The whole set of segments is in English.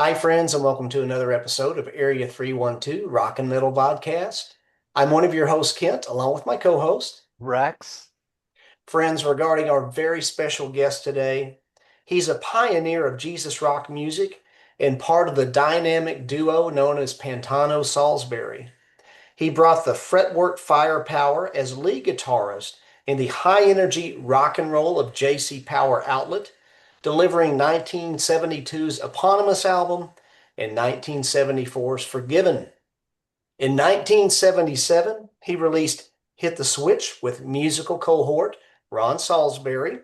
Hi, friends, and welcome to another episode of Area 312 Rock and Metal Podcast. I'm one of your hosts, Kent, along with my co host. Rex. Friends, regarding our very special guest today, he's a pioneer of Jesus rock music and part of the dynamic duo known as Pantano-Salsbury. He brought the fretwork firepower as lead guitarist in the high energy rock and roll of JC Power Outlet, delivering 1972's eponymous album and 1974's Forgiven. In 1977, he released Hit the Switch with musical cohort Ron Salisbury,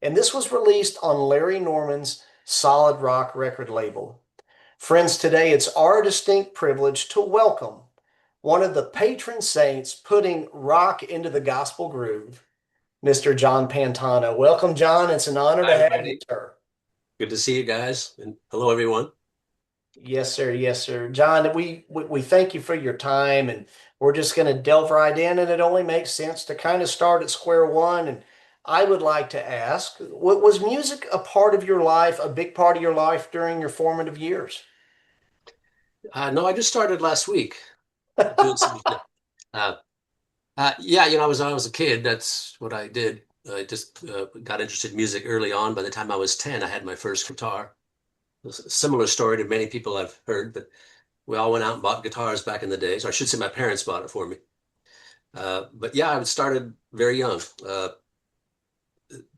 and this was released on Larry Norman's Solid Rock record label. Friends, today it's our distinct privilege to welcome one of the patron saints putting rock into the gospel groove, Mr. John Pantano. Welcome, John. It's an honor to Hi, have you, Randy. sir. Good to see you guys. And hello, everyone. Yes, sir. Yes, sir. John, we thank you for your time, and we're just going to delve right in, and it only makes sense to kind of start at square one. And I would like to ask, was music a part of your life, a big part of your life during your formative years? No, I just started last week doing some. Uh, yeah, I was a kid. That's what I did. I just got interested in music early on. By the time I was 10, I had my first guitar. It was a similar story to many people I've heard, but we all went out and bought guitars back in the days. Or I should say my parents bought it for me. But yeah, I started very young,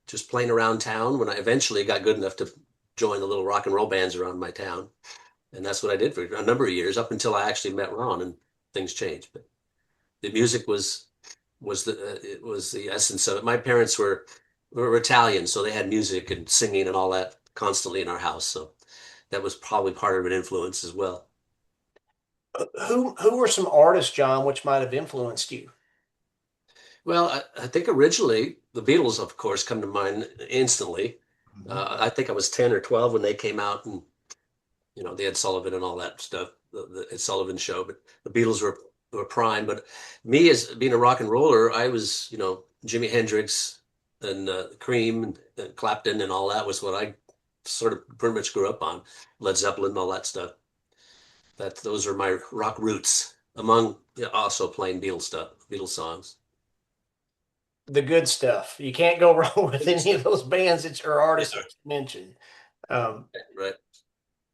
just playing around town when I eventually got good enough to join the little rock and roll bands around my town. And that's what I did for a number of years up until I actually met Ron and things changed. But the music was the essence of it. My parents were Italian, so they had music and singing and all that constantly in our house. So that was probably part of an influence as well. Who were some artists, John, which might have influenced you? Well, I think originally the Beatles, of course, come to mind instantly. Mhm. I think I was 10 or 12 when they came out, and they had Sullivan and all that stuff, the Sullivan show. But the Beatles were prime. But me, as being a rock and roller, I was, Jimi Hendrix and Cream and Clapton and all that was what I sort of pretty much grew up on. Led Zeppelin and all that stuff. Those are my rock roots. Among also playing Beatles stuff, Beatles songs. The good stuff. You can't go wrong with Good any of stuff. those bands that or artists Yeah, that you mentioned. Um, right.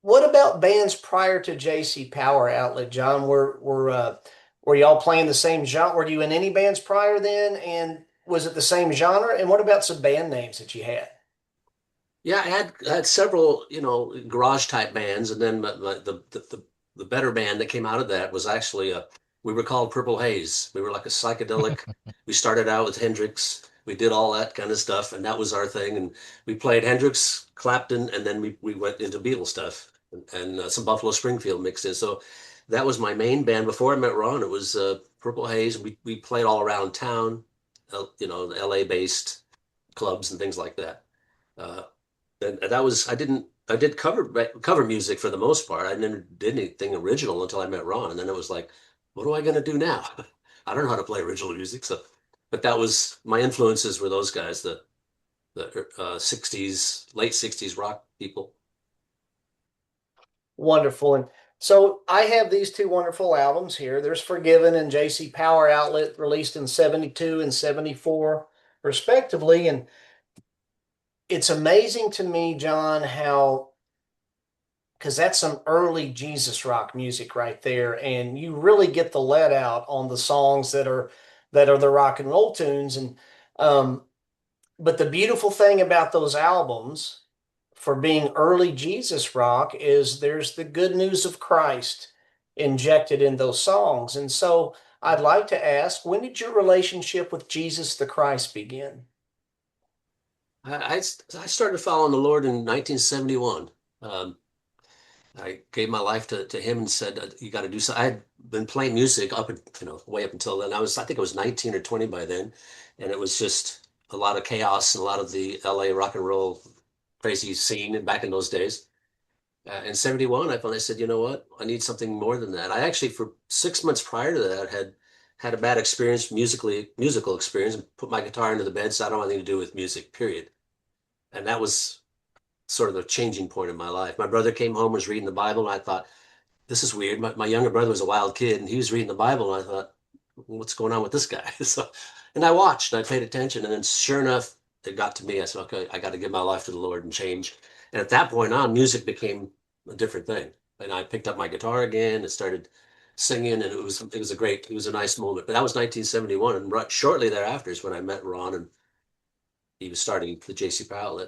What about bands prior to JC Power Outlet, John? Were y'all playing the same genre? Were you in any bands prior then? And was it the same genre? And what about some band names that you had? Yeah, I had several, garage type bands, and then the better band that came out of that was actually we were called Purple Haze. We were like a psychedelic. We started out with Hendrix. We did all that kind of stuff, and that was our thing. And we played Hendrix, Clapton, and then we went into Beatles stuff and some Buffalo Springfield mixed in. So that was my main band before I met Ron. It was Purple Haze. We played all around town, the LA based clubs and things like that. Uh, and that was I did cover music for the most part. I never did anything original until I met Ron, and then it was like, what am I going to do now? I don't know how to play original music. So, but that was my influences were those guys, the '60s, late '60s rock people. Wonderful. And so I have these two wonderful albums here. There's Forgiven and JC Power Outlet, released in 72 and 74, respectively. And it's amazing to me, John, how because that's some early Jesus rock music right there, and you really get the let out on the songs that are the rock and roll tunes. And um, but the beautiful thing about those albums, for being early Jesus rock, is there's the good news of Christ injected in those songs. And so I'd like to ask, when did your relationship with Jesus the Christ begin? I started following the Lord in 1971. Um, I gave my life to him and said, "You got to do something." I had been playing music way up until then. I think I was 19 or 20 by then, and it was just a lot of chaos and a lot of the LA rock and roll crazy scene back in those days. In '71, I said, you know what? I need something more than that. I actually, for 6 months prior to that, had a bad experience musical experience, and put my guitar into the bed. So I don't want anything to do with music, period. And that was sort of the changing point in my life. My brother came home, was reading the Bible, and I thought, this is weird. My younger brother was a wild kid, and he was reading the Bible, and I thought, what's going on with this guy? So, and I watched, and I paid attention, and then sure enough, it got to me. I said, okay, I got to give my life to the Lord and change. And at that point on, music became a different thing. And I picked up my guitar again and started singing, and it was a nice moment. But that was 1971, and right, shortly thereafter is when I met Ron, and he was starting the J.C. Powell.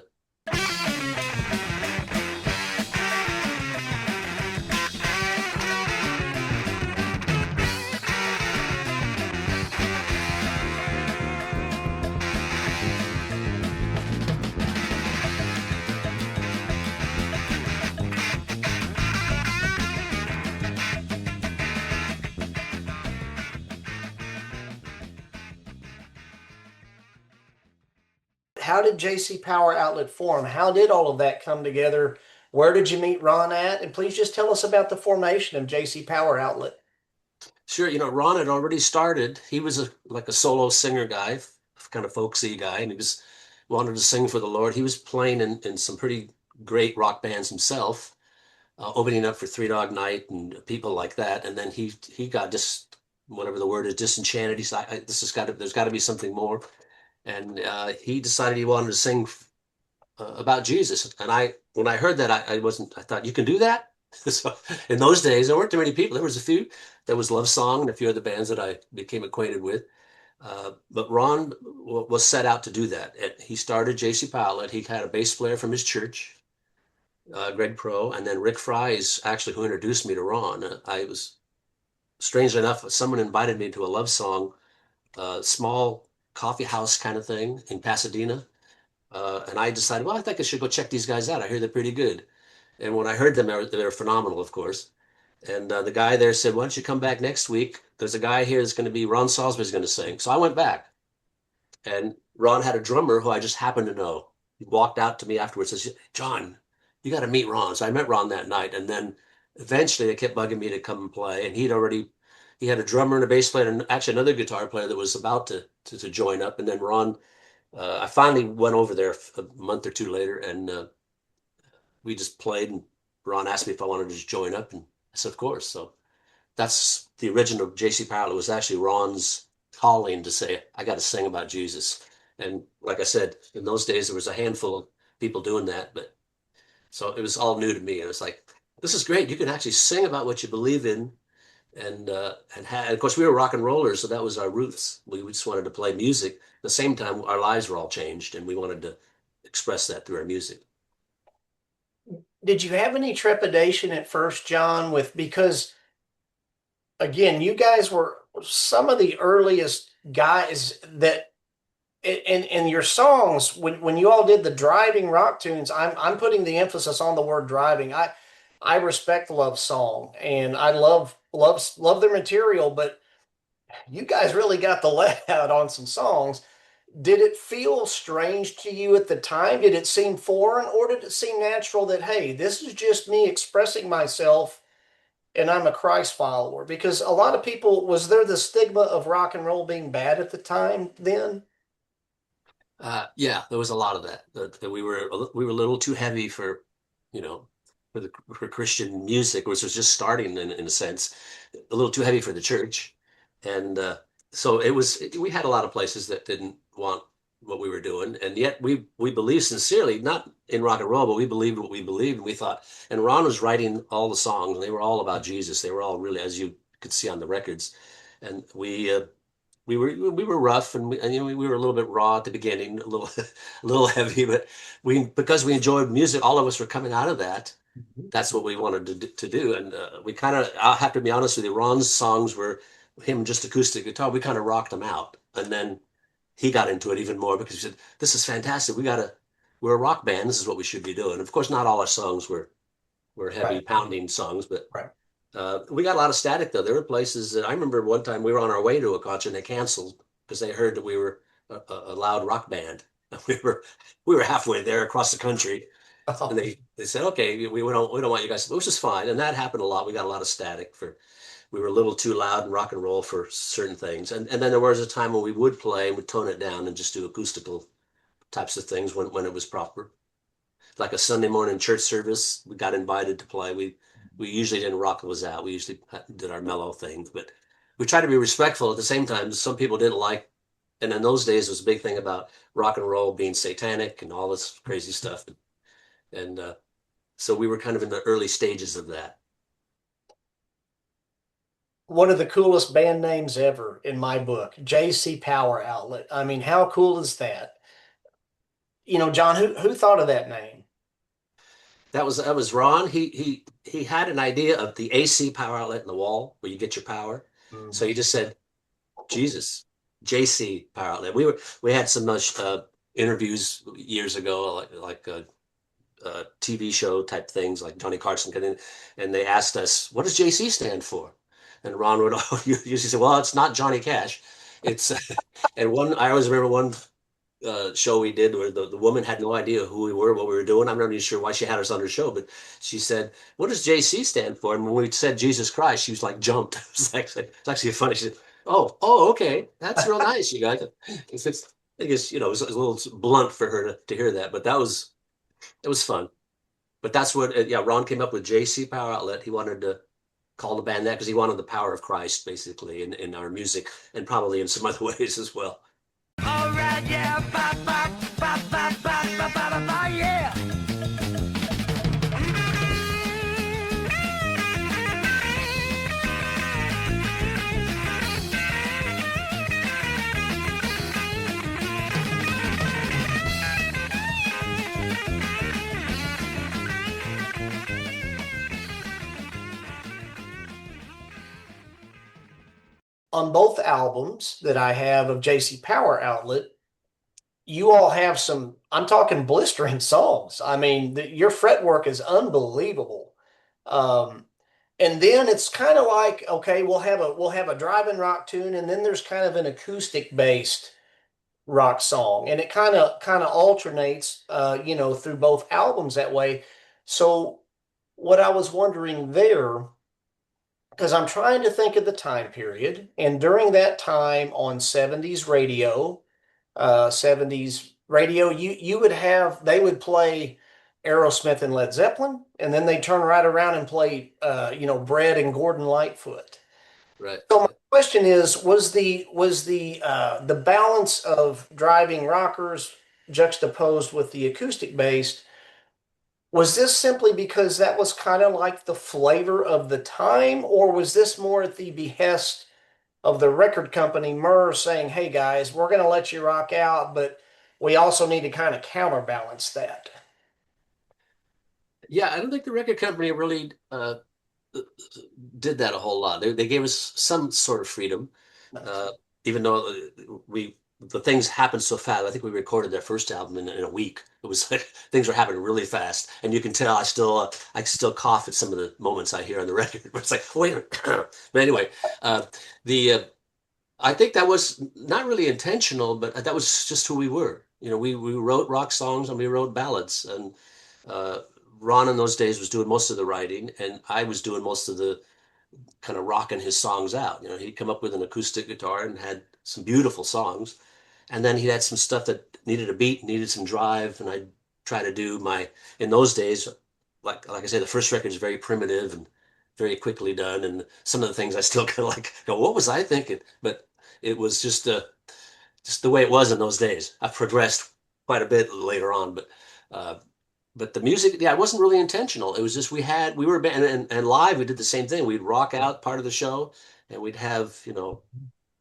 How did JC Power Outlet form? How did all of that come together? Where did you meet Ron at? And please just tell us about the formation of JC Power Outlet. Sure, Ron had already started. He was like a solo singer guy, kind of folksy guy, and he was wanted to sing for the Lord. He was playing in some pretty great rock bands himself, opening up for Three Dog Night and people like that. And then he got just whatever the word is, disenchanted. He said, "This has got to, there's got to be something more." And he decided he wanted to sing about Jesus. And when I heard that, I wasn't. I thought, you can do that. So in those days, there weren't too many people. There was a few. There was Love Song and a few other bands that I became acquainted with. But Ron was set out to do that. And he started J.C. Powell. He had a bass player from his church, Greg Pro, and then Rick Fry is actually who introduced me to Ron. I was strangely enough, someone invited me to a Love Song, small coffee house kind of thing in Pasadena. And I decided, well, I think I should go check these guys out. I hear they're pretty good. And when I heard them, they were phenomenal, of course. And the guy there said, why don't you come back next week? There's a guy here that's going to be Ron Salsbury's going to sing. So I went back, and Ron had a drummer who I just happened to know. He walked out to me afterwards and says, John, you got to meet Ron. So I met Ron that night. And then eventually they kept bugging me to come and play. And he had a drummer and a bass player and actually another guitar player that was about to join up. And then Ron, I finally went over there a month or two later, and we just played, and Ron asked me if I wanted to just join up, and I said, of course. So that's the original J.C. Powell. It was actually Ron's calling to say, I got to sing about Jesus. And like I said, in those days, there was a handful of people doing that. But so it was all new to me. And it's like, this is great. You can actually sing about what you believe in. And of course, we were rock and rollers, so that was our roots. We just wanted to play music. At the same time, our lives were all changed, and we wanted to express that through our music. Did you have any trepidation at first, John, with because again, you guys were some of the earliest guys that in your songs when you all did the driving rock tunes, I'm putting the emphasis on the word driving. I respect Love Song and I love their material, but you guys really got the let out on some songs. Did it feel strange to you at the time? Did it seem foreign, or did it seem natural that, hey, this is just me expressing myself and I'm a Christ follower? Because a lot of people, was there the stigma of rock and roll being bad at the time then? Yeah, there was a lot of that. That we were a little too heavy for, you know, for Christian music, which was just starting in a sense, a little too heavy for the church, and so we had a lot of places that didn't want what we were doing, and yet we believed sincerely, not in rock and roll, but we believed what we believed, and we thought. And Ron was writing all the songs, and they were all about Jesus. They were all really, as you could see on the records, and we were rough, and we were a little bit raw at the beginning, a little a little heavy, but we because we enjoyed music, all of us were coming out of that. That's what we wanted to do, and we kind of. I'll have to be honest with you. Ron's songs were him just acoustic guitar. We kind of rocked him out, and then he got into it even more because he said, "This is fantastic. We're a rock band. This is what we should be doing." Of course, not all our songs were heavy Right, pounding songs, but right. we got a lot of static though. There were places that I remember one time we were on our way to a concert and they canceled because they heard that we were a loud rock band. We were halfway there across the country, and Oh, they said, okay, we don't want you guys, which is fine. And that happened a lot. We got a lot of static for we were a little too loud in rock and roll for certain things. And then there was a time when we would play and would tone it down and just do acoustical types of things when it was proper. like a Sunday morning church service. We got invited to play. We usually didn't rock those out. We usually did our mellow thing, but we tried to be respectful at the same time. Some people didn't like, and in those days, it was a big thing about rock and roll being satanic and all this crazy stuff. And so we were kind of in the early stages of that. One of the coolest band names ever in my book, JC Power Outlet. I mean, how cool is that? John, who thought of that name? That was Ron. He had an idea of the AC power outlet in the wall where you get your power. So Mhm. he just said, Jesus, JC power outlet. We had some interviews years ago, like TV show type things, like Johnny Carson came in, and they asked us, "What does JC stand for?" And Ron would usually say, "Well, it's not Johnny Cash. It's." And one, I always remember one show we did where the woman had no idea who we were, what we were doing. I'm not even sure why she had us on her show, but she said, "What does JC stand for?" And when we said Jesus Christ, she was like jumped. It's actually funny. She said, "Oh, okay, that's real nice, you guys." I guess it was a little blunt for her to hear that, but it was fun. But that's what, yeah, Ron came up with JC Power Outlet. He wanted to call the band that because he wanted the power of Christ basically in our music and probably in some other ways as well. All right, yeah, ba ba ba ba ba ba ba ba ba, yeah. On both albums that I have of JC Power Outlet, you all have some, I'm talking blistering songs. I mean, your fretwork is unbelievable. Um, and then it's kind of like, okay, we'll have a driving rock tune, and then there's kind of an acoustic based rock song, and it kind of alternates, through both albums that way. So what I was wondering there, because I'm trying to think of the time period, and during that time on 70s radio, you would have they would play Aerosmith and Led Zeppelin, and then they turn right around and play Bread and Gordon Lightfoot. Right. So my question is, was the balance of driving rockers juxtaposed with the acoustic based, was this simply because that was kind of like the flavor of the time, or was this more at the behest of the record company, Myrrh, saying, "Hey guys, we're going to let you rock out, but we also need to kind of counterbalance that"? Yeah, I don't think the record company really did that a whole lot. They gave us some sort of freedom, uh, even though the things happened so fast. I think we recorded that first album in a week. It was like things were happening really fast, and you can tell I still cough at some of the moments I hear on the record. But it's like, oh, wait a minute. But anyway, the I think that was not really intentional, but that was just who we were. We wrote rock songs and we wrote ballads, and uh, Ron in those days was doing most of the writing, and I was doing most of the kind of rocking his songs out. He'd come up with an acoustic guitar and had some beautiful songs, and then he had some stuff that needed a beat, needed some drive, and I'd try to do my. In those days, like I say, the first record is very primitive and very quickly done, and some of the things I still kind of like go, what was I thinking? But it was just the way it was in those days. I've progressed quite a bit later on, uh, but the music, yeah, it wasn't really intentional. It was just we were a band, and live we did the same thing. We'd rock out part of the show, and we'd have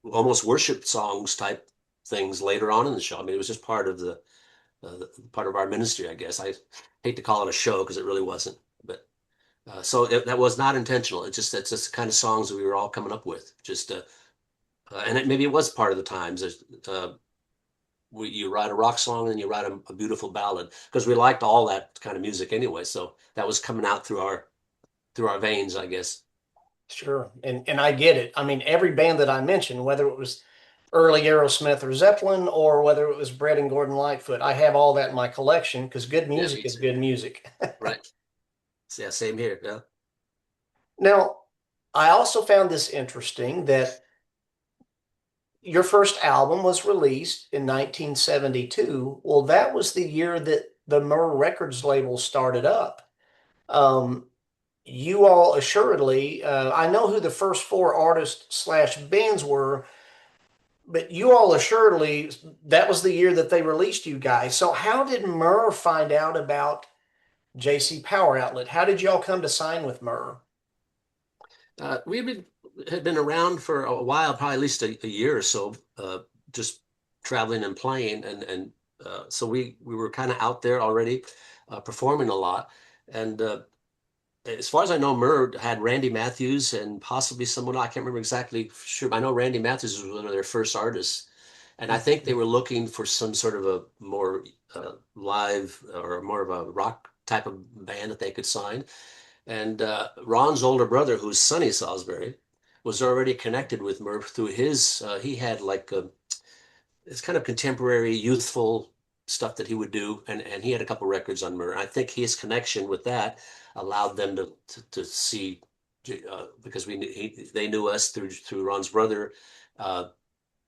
almost worship songs type things later on in the show. I mean, it was just part of our ministry, I guess. I hate to call it a show because it really wasn't, but that was not intentional. It's just the kind of songs that we were all coming up with. Maybe it was part of the times. Uh, you write a rock song and you write a beautiful ballad because we liked all that kind of music anyway. So that was coming out through our veins, I guess. Sure. And I get it. I mean, every band that I mentioned, whether it was early Aerosmith or Zeppelin, or whether it was Brett and Gordon Lightfoot, I have all that in my collection because good Yeah, music me is too. good music. Right. So, yeah, same here. Yeah. Now, I also found this interesting that your first album was released in 1972. Well, that was the year that the Myrrh Records label started up. Um, you all assuredly, I know who the first four artists slash bands were, but you all assuredly, that was the year that they released you guys. So how did Myrrh find out about JC Power Outlet? How did y'all come to sign with Myrrh? We had been around for a while, probably at least a year or so, just traveling and playing, and so we were kind of out there already, performing a lot. And as far as I know, Myrrh had Randy Matthews and possibly someone I can't remember exactly sure. I know Randy Matthews was one of their first artists, and I think they were looking for some sort of a more live or more of a rock type of band that they could sign. And Ron's older brother, who's Sonny Salsbury, was already connected with Murph through his. He had like it's kind of contemporary, youthful stuff that he would do, and he had a couple records on Murph. I think his connection with that allowed them to see because they knew us through Ron's brother.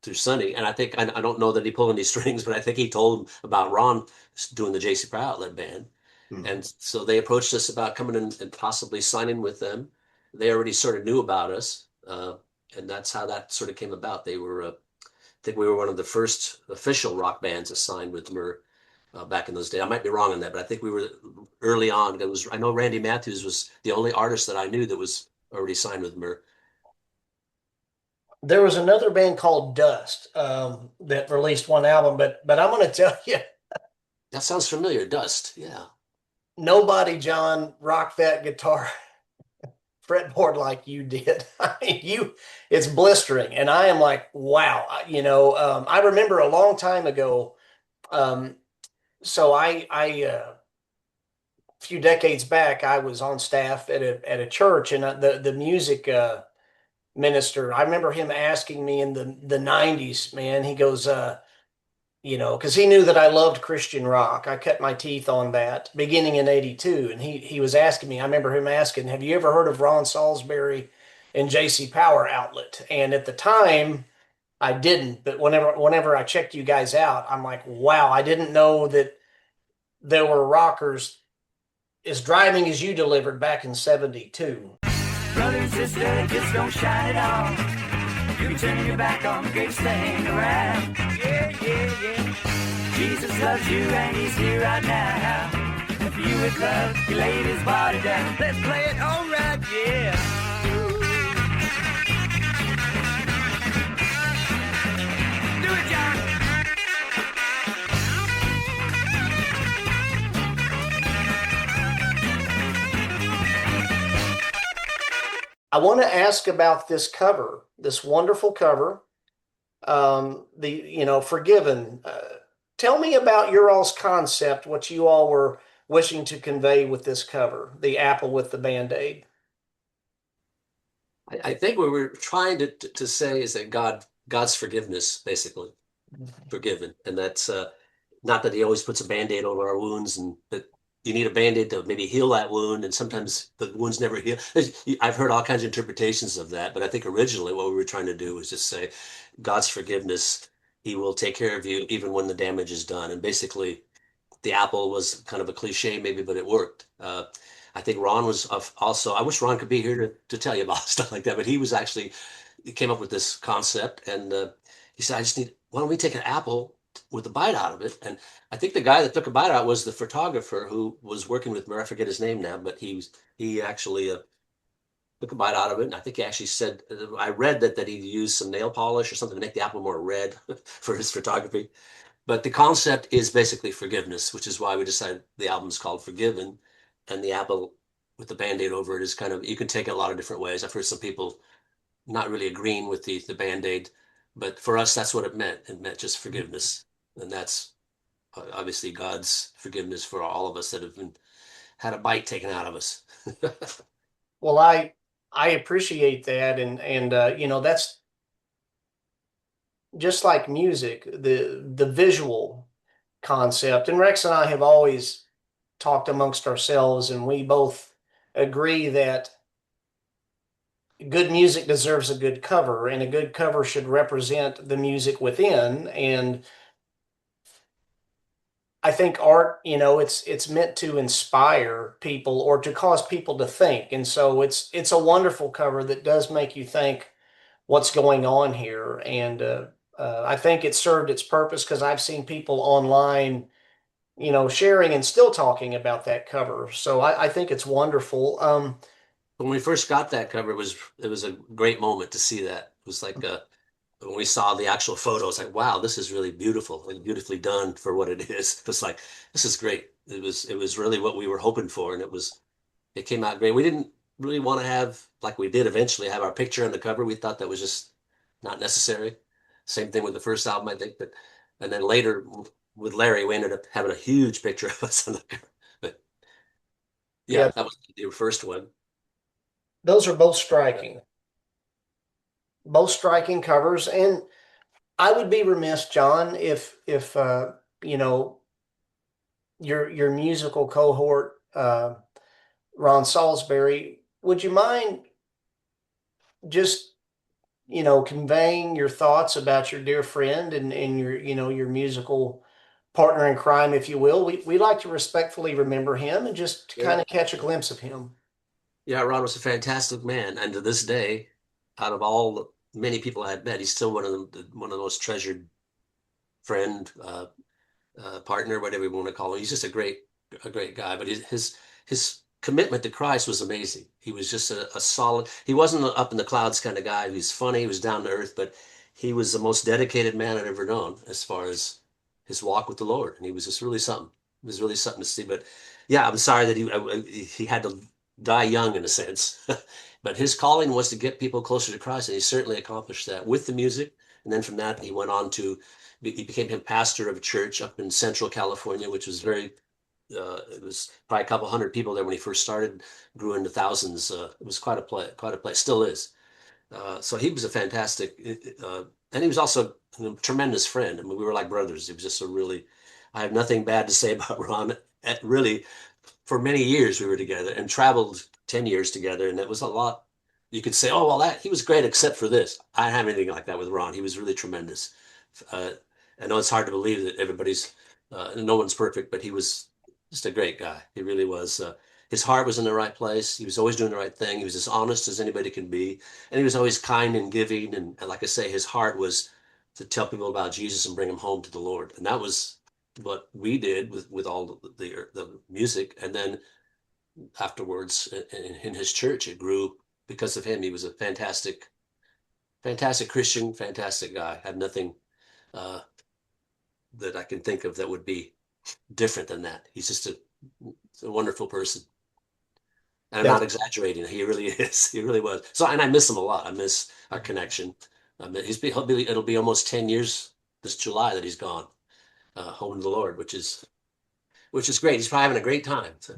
Through Sonny, and I think I don't know that he pulled any strings, but I think he told him about Ron doing the JC Pryor Outlet band, Mhm. and so they approached us about coming in and possibly signing with them. They already sort of knew about us, and that's how that sort of came about. I think we were one of the first official rock bands to sign with Myrrh back in those days. I might be wrong on that, but I think we were early on. I know Randy Matthews was the only artist that I knew that was already signed with Myrrh. There was another band called Dust that released one album, but I'm going to tell you, That sounds familiar. Dust, yeah. nobody, John, rocked that guitar fretboard like you did. I mean, it's blistering, and I am like, wow. I remember a long time ago. Um, so a few decades back, I was on staff at a church, and the music minister. I remember him asking me in the '90s, man. He goes, because he knew that I loved Christian rock. I cut my teeth on that beginning in '82, and he was asking me. I remember him asking, "Have you ever heard of Ron Salisbury and JC Power Outlet?" And at the time, I didn't. But whenever I checked you guys out, I'm like, wow, I didn't know that there were rockers as driving as you delivered back in '72. Brother and sister, just don't shine it on. You be turning your back on the greatest thing around. Yeah, yeah, yeah. Jesus loves you and he's here right now. And for you with love, he laid his body down. Let's play it all right, yeah. Do it, John. I want to ask about this cover, this wonderful cover, Forgiven. Tell me about your all's concept, what you all were wishing to convey with this cover, the apple with the Band-Aid. I think what we're trying to say is that God's forgiveness, basically forgiven, and that's not that He always puts a band-aid over our wounds, and that you need a band-aid to maybe heal that wound, and sometimes the wounds never heal. I've heard all kinds of interpretations of that, but I think originally what we were trying to do was just say God's forgiveness. He will take care of you even when the damage is done, and basically the apple was kind of a cliche maybe, but it worked. I think Ron was also, I wish Ron could be here to tell you about stuff like that, but he came up with this concept, and he said, why don't we take an apple with a bite out of it? And I think the guy that took a bite out was the photographer who was working with Murph. I forget his name now, but he actually took a bite out of it. And I think he actually said, I read that he used some nail polish or something to make the apple more red for his photography. But the concept is basically forgiveness, which is why we decided the album's called Forgiven. And the apple with the band-aid over it is kind of, you can take it a lot of different ways. I've heard some people not really agreeing with the band-aid, but for us, that's what it meant. It meant just forgiveness. And that's obviously God's forgiveness for all of us that have had a bite taken out of us. Well, I appreciate that, and that's just like music, the visual concept. And Rex and I have always talked amongst ourselves, and we both agree that good music deserves a good cover, and a good cover should represent the music within. And I think art, it's meant to inspire people or to cause people to think. And so it's a wonderful cover that does make you think what's going on here. And I think it served its purpose because I've seen people online, sharing and still talking about that cover. So I think it's wonderful. When we first got that cover, it was a great moment to see that. It was like when we saw the actual photo, it's like, wow, this is really beautiful and beautifully done for what it is. It was like, this is great. It was really what we were hoping for, and it came out great. We didn't really want to have, like we did eventually, have our picture on the cover. We thought that was just not necessary. Same thing with the first album, I think. But and then later with Larry, we ended up having a huge picture of us on the cover. But Yeah, yeah, that was the first one. those are both striking covers. And I would be remiss, John, if you know your musical cohort, Ron Salisbury, would you mind just conveying your thoughts about your dear friend and your musical partner in crime, if you will? We like to respectfully remember him and just Yeah. kind of catch a glimpse of him. Yeah, Ron was a fantastic man, and to this day, out of all the many people I had met, he's still one of the most treasured friend, partner, whatever you want to call him. He's just a great guy. But his commitment to Christ was amazing. He was just a solid. He wasn't an up in the clouds kind of guy. He was funny. He was down to earth, but he was the most dedicated man I'd ever known as far as his walk with the Lord. And he was just really something. It was really something to see. But yeah, I'm sorry that he had to die young in a sense. But his calling was to get people closer to Christ, and he certainly accomplished that with the music. And then from that, he went on to he became pastor of a church up in Central California, which was it was probably a couple hundred people there when he first started, grew into thousands. It was quite a place, still is. So he was a fantastic, and he was also a tremendous friend. I mean, we were like brothers. He was just I have nothing bad to say about Ron. Really, for many years we were together and traveled 10 years together, and it was a lot. You could say, oh, well, he was great except for this. I didn't have anything like that with Ron. He was really tremendous. Uh, I know it's hard to believe that no one's perfect, but he was just a great guy. He really was. His heart was in the right place. He was always doing the right thing. He was as honest as anybody can be. And he was always kind and giving. And like I say, his heart was to tell people about Jesus and bring them home to the Lord. And that was what we did with all the music. And then afterwards in his church, it grew because of him. He was a fantastic, fantastic Christian, fantastic guy. I have nothing uh, that I can think of that would be different than that. He's just a wonderful person. And I'm not That's exaggerating. He really is. He really was. So, and I miss him a lot. I miss our connection. It'll be almost 10 years this July that he's gone home to the Lord, which is great. He's probably having a great time. So.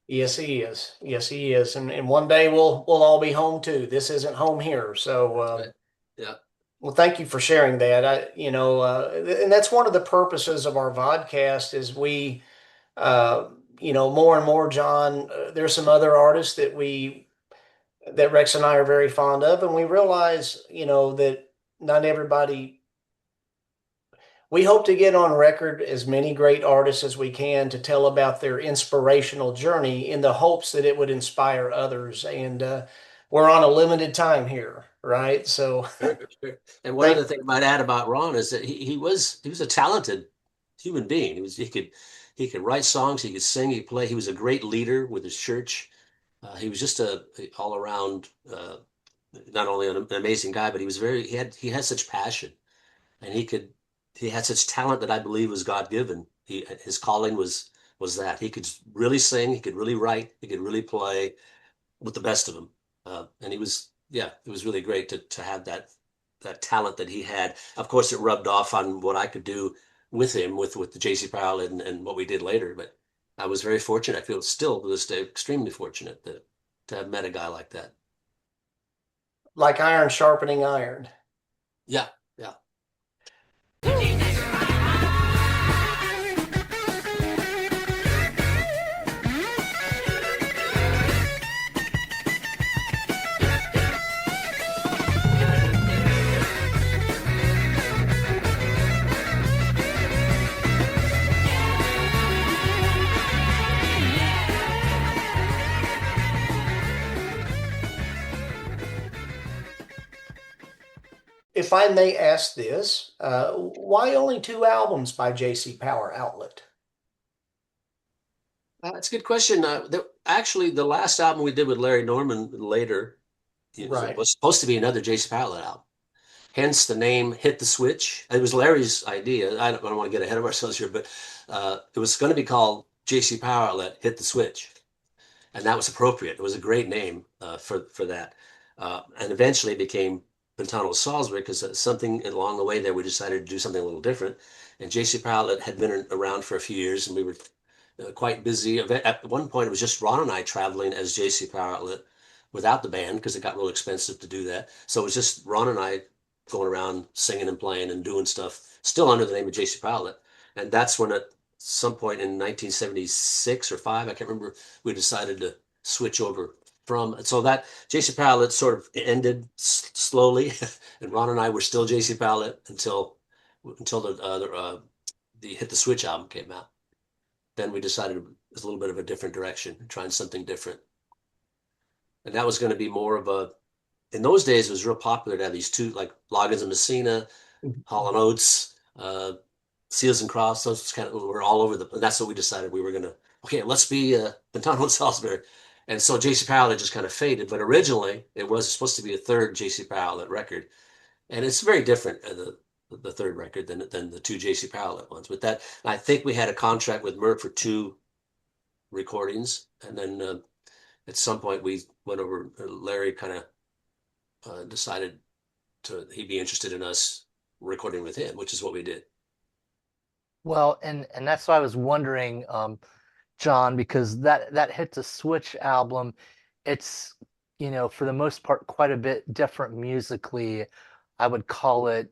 Yes, he is. Yes, he is. And one day we'll all be home too. This isn't home here. So Right. Yeah. well, thank you for sharing that. And that's one of the purposes of our vodcast is more and more, John. There's some other artists that Rex and I are very fond of, and we realize, that not everybody. We hope to get on record as many great artists as we can to tell about their inspirational journey in the hopes that it would inspire others. And we're on a limited time here, right? So Sure, sure. And one thank other thing I might add about Ron is that he was a talented human being. He could write songs, he could sing, he could play. He was a great leader with his church. He was just a all around not only an amazing guy, but he had such passion, and he had such talent that I believe was God given. His calling was that he could really sing, he could really write, he could really play with the best of them. And it was really great to have that talent that he had. Of course, it rubbed off on what I could do with him, with the JC Pilot and what we did later. But I was very fortunate. I feel still to this day extremely fortunate to have met a guy like that. like iron sharpening iron. Yeah, yeah. If I may ask this, why only two albums by J.C. Power Outlet? That's a good question. Actually, the last album we did with Larry Norman later Right. was supposed to be another Jason Pallet album. Hence the name Hit the Switch. It was Larry's idea. I don't want to get ahead of ourselves here, but it was going to be called JC Power Outlet Hit the Switch. And that was appropriate. It was a great name for that. And eventually it became Pantano-Salsbury because something along the way there we decided to do something a little different. And JC Power Outlet had been around for a few years and we were quite busy. At one point, it was just Ron and I traveling as JC Power Outlet without the band because it got real expensive to do that. So it was just Ron and I going around singing and playing and doing stuff, still under the name of JC Power Outlet. And that's when at some point in 1976 or five, I can't remember, we decided to switch over from. So that JC Power Outlet sort of ended slowly, and Ron and I were still JC Power Outlet until the Hit the Switch album came out. Then we decided it was a little bit of a different direction, trying something different. And that was going to be more of a, in those days, it was real popular to have these two, like Loggins and Messina, Hall and Oates, Seals and Crofts. Those kind of were all over and that's what we decided we were going to, okay, let's be Pantano-Salsbury. And so JC Powell just kind of faded. But originally, it was supposed to be a third JC Powell record. And it's very different, the third record than the two JC Powell ones. But that, I think we had a contract with Myrrh for two recordings, and then at some point we went over. Larry kind of decided he'd be interested in us recording with him, which is what we did. Well, and that's why I was wondering, John, because that Hit the Switch album, it's, for the most part, quite a bit different musically. I would call it,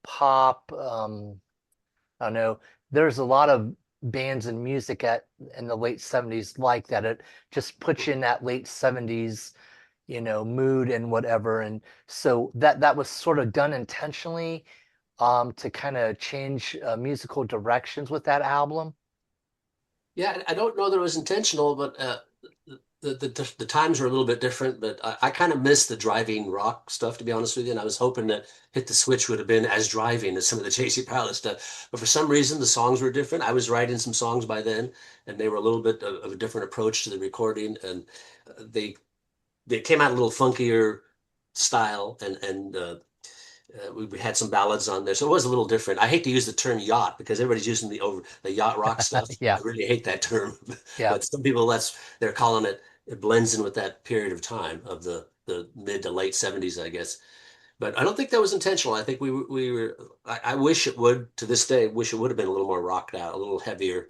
pop. I don't know. There's a lot of bands and music in the late 70s like that. It just puts you in that late 70s, mood and whatever. And so that was sort of done intentionally, to kind of change musical directions with that album. Yeah, I don't know that it was intentional, but the times were a little bit different. But I kind of missed the driving rock stuff, to be honest with you. And I was hoping that Hit the Switch would have been as driving as some of the JC Pilot stuff. But for some reason, the songs were different. I was writing some songs by then, and they were a little bit of a different approach to the recording, and they came out a little funkier style, and we had some ballads on there, so it was a little different. I hate to use the term yacht because everybody's using the yacht rock stuff. I Yeah, really hate that term, yeah. but some people they're calling it. It blends in with that period of time of the mid to late 70s, I guess. But I don't think that was intentional. I think we were. I wish it would to this day. Wish it would have been a little more rocked out, a little heavier,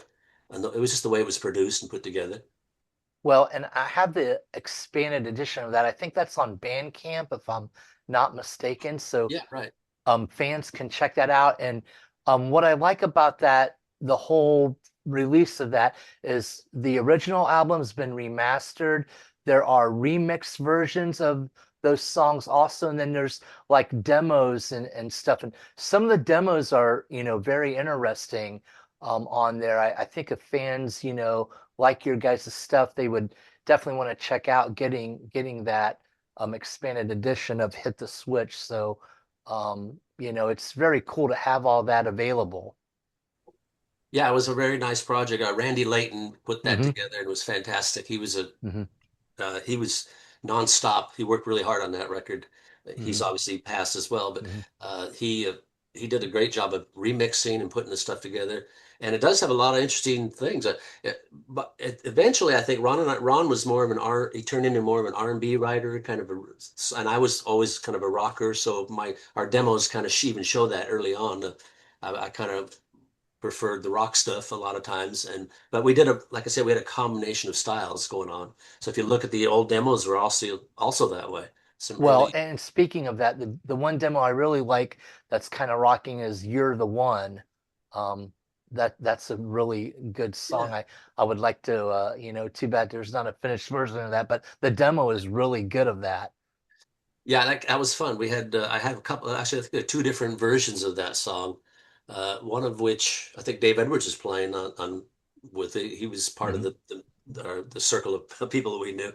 and it was just the way it was produced and put together. Well, and I have the expanded edition of that. I think that's on Bandcamp, if I'm not mistaken. So Yeah, right. fans can check that out. And what I like about that, the whole release of that, is the original album's been remastered. There are remix versions of those songs also, and then there's like demos and stuff. And some of the demos are, very interesting on there. I think if fans, like your guys' stuff, they would definitely want to check out getting that expanded edition of Hit the Switch. So it's very cool to have all that available. Yeah, it was a very nice project. Randy Layton put that Hmm. together and it was fantastic. Hmm. He was nonstop. He worked really hard on that record. He's Hmm. obviously passed as well, but Hmm. uh, he uh, he did a great job of remixing and putting the stuff together. And it does have a lot of interesting things. But eventually, I think Ron was more of an R. He turned into more of an R&B writer, and I was always kind of a rocker. So our demos kind of even show that early on. I kind of preferred the rock stuff a lot of times. But we like I said, we had a combination of styles going on. So if you look at the old demos, we're also that way. Some Well, early, and speaking of that, the one demo I really like that's kind of rocking is "You're the One." Um, that's a really good song. yeah, I would like to, too bad there's not a finished version of that, but the demo is really good of that. yeah, that was fun. I had a couple, actually, I think there are two different versions of that song. One of which I think Dave Edwards is playing on with it. He was part of Hmm. the the circle of people that we knew.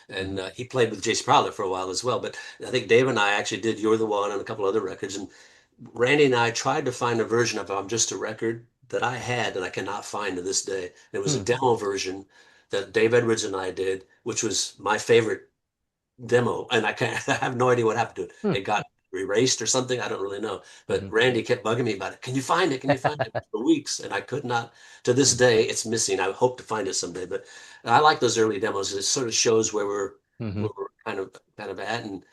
And he played with Jason Prowler for a while as well. But I think Dave and I actually did You're the One and a couple other records. And Randy and I tried to find a version of I'm Just a Record that I had and I cannot find to this day. And it was a Hmm. demo version that Dave Edwards and I did, which was my favorite demo, and I can't, I have no idea what happened to it. Hmm. It got erased or something. I don't really know. But Mhm. Randy kept bugging me about it. Can you find it? Can you find it? For weeks, and I could not. To this day, it's missing. I hope to find it someday. But I like those early demos. It sort of shows Mhm. where we're kind of at, and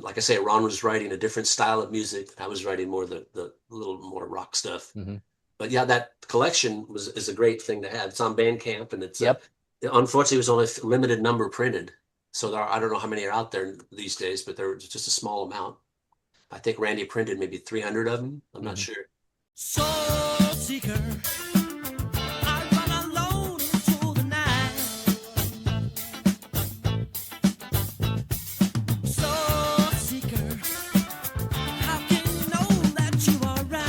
like I say, Ron was writing a different style of music. I was writing more the little more rock stuff. Mhm. But yeah, that collection is a great thing to have. It's on Bandcamp, and it's a Yep. unfortunately it was only a limited number printed. So I don't know how many are out there these days, but there was just a small amount. I think Randy printed maybe 300 of them. I'm not Mhm. sure. Soul seeker, I run alone into the night. Soul seeker, how can you know that you are right?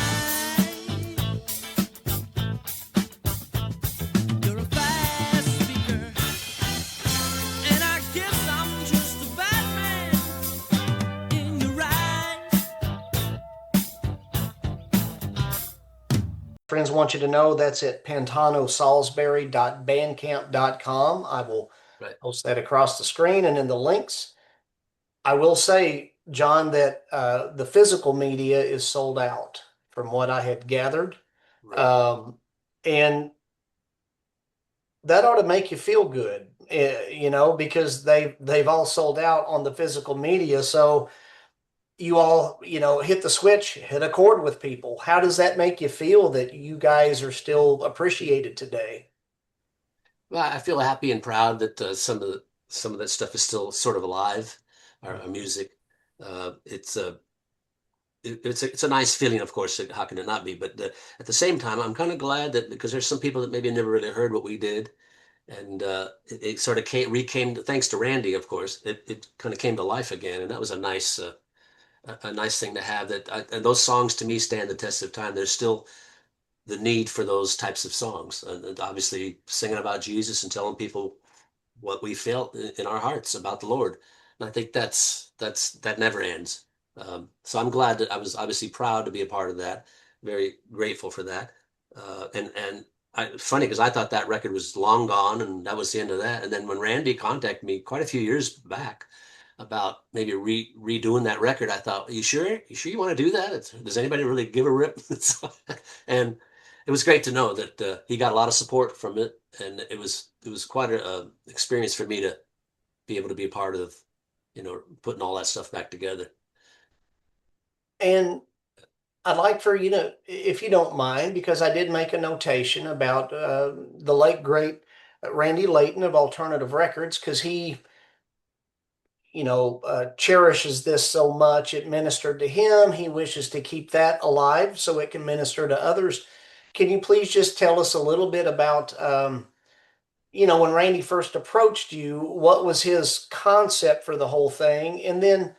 You're a fast speaker, and I guess I'm just a bad man in your eyes. Friends want you to know that's at pantano-salsbury.bandcamp.com. I will Right. post that across the screen and in the links. I will say, John, that the physical media is sold out from what I had gathered. Right. Um, and that ought to make you feel good, because they've all sold out on the physical media. So you all, hit the switch, hit a chord with people. How does that make you feel that you guys are still appreciated today? Well, I feel happy and proud that some of that stuff is still sort of alive. Our music, it's a it's a nice feeling, of course. How can it not be? But at the same time, I'm kind of glad that because there's some people that maybe never really heard what we did, and it sort of recame thanks to Randy, of course. It kind of came to life again, and that was a nice thing to have. And those songs to me stand the test of time. There's still the need for those types of songs, and obviously singing about Jesus and telling people what we felt in our hearts about the Lord. And I think that never ends. So I'm glad that I was obviously proud to be a part of that. Very grateful for that. Funny because I thought that record was long gone and that was the end of that. And then when Randy contacted me quite a few years back about maybe redoing that record, I thought, you sure? You sure you want to do that? Does anybody really give a rip? And it was great to know that he got a lot of support from it, and it was quite a experience for me to be able to be a part of, putting all that stuff back together. And I'd like for you to, if you don't mind, because I did make a notation about the late great Randy Layton of Alternative Records, because he, cherishes this so much. It ministered to him. He wishes to keep that alive so it can minister to others. Can you please just tell us a little bit about, when Randy first approached you, what was his concept for the whole thing? And then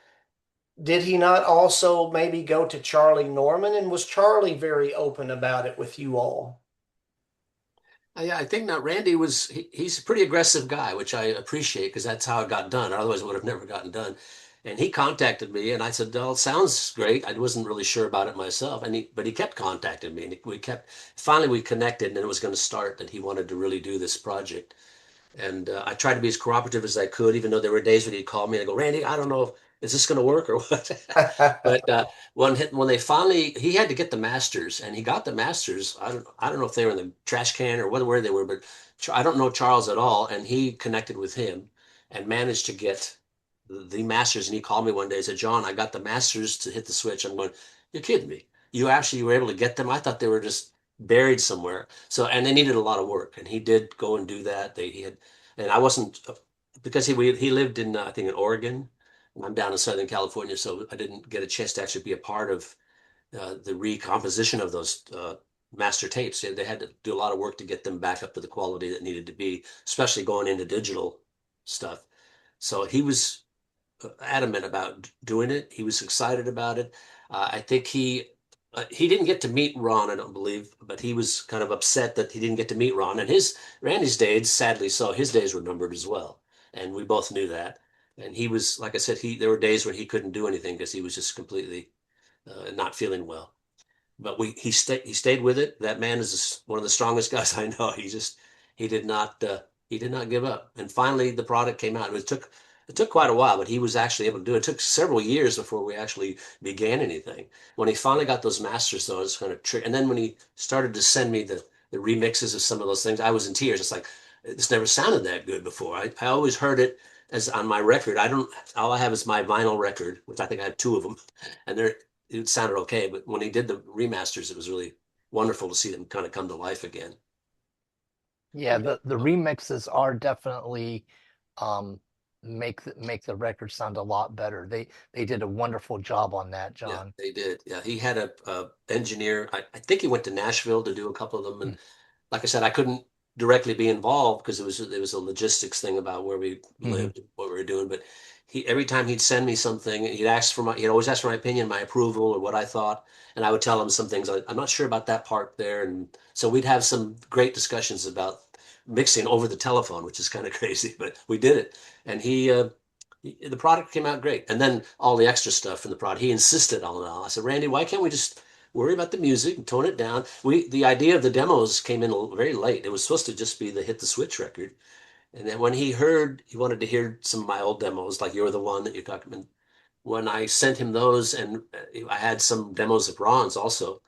did he not also maybe go to Charlie Norman? And was Charlie very open about it with you all? I think now Randy he's a pretty aggressive guy, which I appreciate because that's how it got done. Otherwise, it would have never gotten done. And he contacted me, and I said, "Well, it sounds great." I wasn't really sure about it myself, but he kept contacting me, and we kept. Finally, we connected, and it was going to start that he wanted to really do this project. And I tried to be as cooperative as I could, even though there were days when he'd call me and I go, Randy, I don't know if is this going to work or what. But when they finally, he had to get the masters, and he got the masters. I don't know if they were in the trash can or where they were, but I don't know Charles at all. And he connected with him and managed to get the masters. And he called me one day and said, John, I got the masters to hit the switch. I'm going, you're kidding me. You actually were able to get them? I thought they were just buried somewhere. So, and they needed a lot of work, and he did go and do that. He had, and I wasn't because he lived in I think in Oregon, and I'm down in Southern California, so I didn't get a chance to actually be a part of the recomposition of those master tapes. They had to do a lot of work to get them back up to the quality that needed to be, especially going into digital stuff. So he was adamant about doing it. He was excited about it. I think he He didn't get to meet Ron, I don't believe, but he was kind of upset that he didn't get to meet Ron. And his Randy's days, sadly so, his days were numbered as well, and we both knew that. And he was, like I said, he there were days when he couldn't do anything because he was just completely not feeling well. But he stayed with it. That man is one of the strongest guys I know. He did not he did not give up. And finally, the product came out. It took quite a while, but he was actually able to do it. It took several years before we actually began anything. When he finally got those masters, though, it's kind of trick. And then when he started to send me the remixes of some of those things, I was in tears. It's like this never sounded that good before. I always heard it as on my record. I don't. All I have is my vinyl record, which I think I have two of them, and it sounded okay. But when he did the remasters, it was really wonderful to see them kind of come to life again. Yeah, the remixes are definitely um make the record sound a lot better. They did a wonderful job on that, Yeah, John. they did. Yeah, he had a engineer. I think he went to Nashville to do a couple of them. And like I said, I couldn't directly be involved because it was a logistics thing about where we Mm-hmm. lived, what we were doing. But he every time he'd send me something, he'd always ask for my opinion, my approval, or what I thought, and I would tell him some things. I'm not sure about that part there, and so we'd have some great discussions about mixing over the telephone, which is kind of crazy, but we did it. And the product came out great. And then all the extra stuff from the product, he insisted on it all. I said, Randy, why can't we just worry about the music and tone it down? The idea of the demos came in very late. It was supposed to just be the Hit the Switch record. And then when he wanted to hear some of my old demos, like You're the One that you're talking about. When I sent him those, and I had some demos of Ron's also,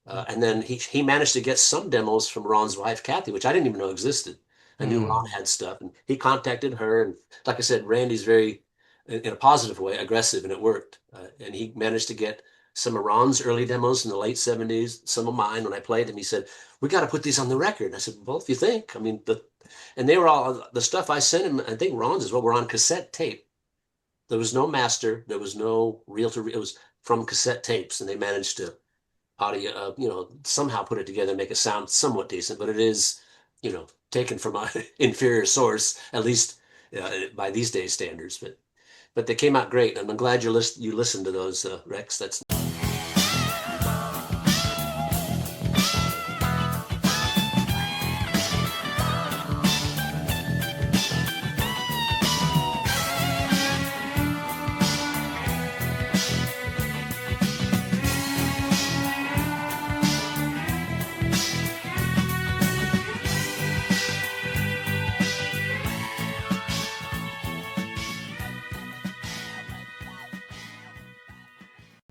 and then he managed to get some demos from Ron's wife, Kathy, which I didn't even know existed. I knew Mm. Ron had stuff, and he contacted her. And like I said, Randy's very, in a positive way, aggressive, and it worked. And he managed to get some of Ron's early demos in the late 70s, some of mine. When I played them, he said, "We got to put these on the record." And I said, "Well, if you think." I mean, and they were all the stuff I sent him. I think Ron's as well were on cassette tape. There was no master. There was no reel to reel. It was from cassette tapes, and they managed to audio, somehow put it together and make it sound somewhat decent, but it is, taken from an inferior source, at least by these days standards. But they came out great, and I'm glad you listened to those, Rex. That's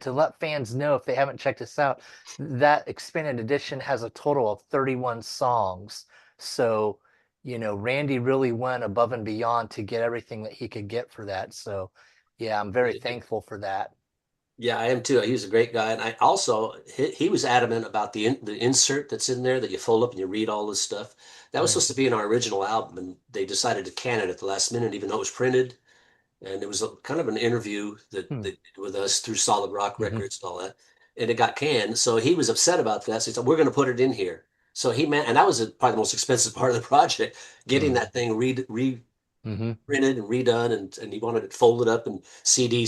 To let fans know if they haven't checked this out, that expanded edition has a total of 31 songs. So, Randy really went above and beyond to get everything that he could get for that. So, yeah, I'm very thankful for that. Yeah, I am too. He's a great guy, and I also he was adamant about the insert that's in there that you fold up and you read all this stuff. That was Mm. supposed to be in our original album, and they decided to can it at the last minute, even though it was printed. And it was kind of an interview that Hmm. they did with us through Solid Rock Mm-hmm. Records and all that, and it got canned. So he was upset about that. So he said, "We're going to put it in here." So and that was probably the most expensive part of the project, getting that thing reprinted Mm-hmm. and redone, and he wanted it folded up in CD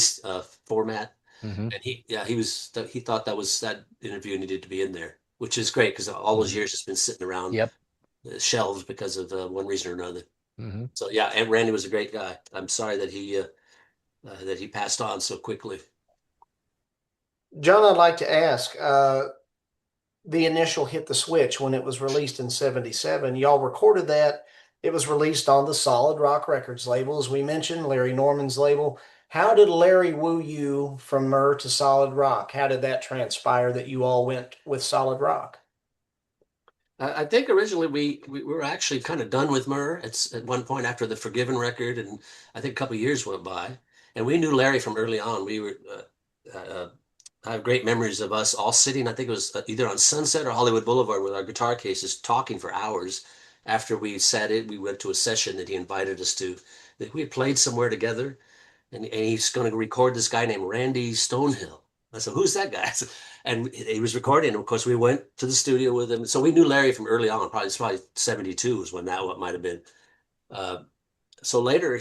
format. Mm-hmm. And he thought that interview needed to be in there, which is great because all those Mm-hmm. years it's been sitting around Yep. the shelves because of one reason or another. Mm-hmm. So yeah, and Randy was a great guy. I'm sorry that he passed on so quickly. John, I'd like to ask, the initial Hit the Switch when it was released in 77, y'all recorded that. It was released on the Solid Rock Records label, as we mentioned, Larry Norman's label. How did Larry woo you from Myrrh to Solid Rock? How did that transpire that you all went with Solid Rock? I think originally we were actually kind of done with Myrrh at one point after the Forgiven record, and I think a couple of years went by, and we knew Larry from early on. We were I have great memories of us all sitting. I think it was either on Sunset or Hollywood Boulevard with our guitar cases, talking for hours after we sat in. We went to a session that he invited us to. That we had played somewhere together, and he's going to record this guy named Randy Stonehill. I said, "Who's that guy?" And he was recording. And of course, we went to the studio with him. So we knew Larry from early on. It's probably 72 was when that what might have been. Uh, so later,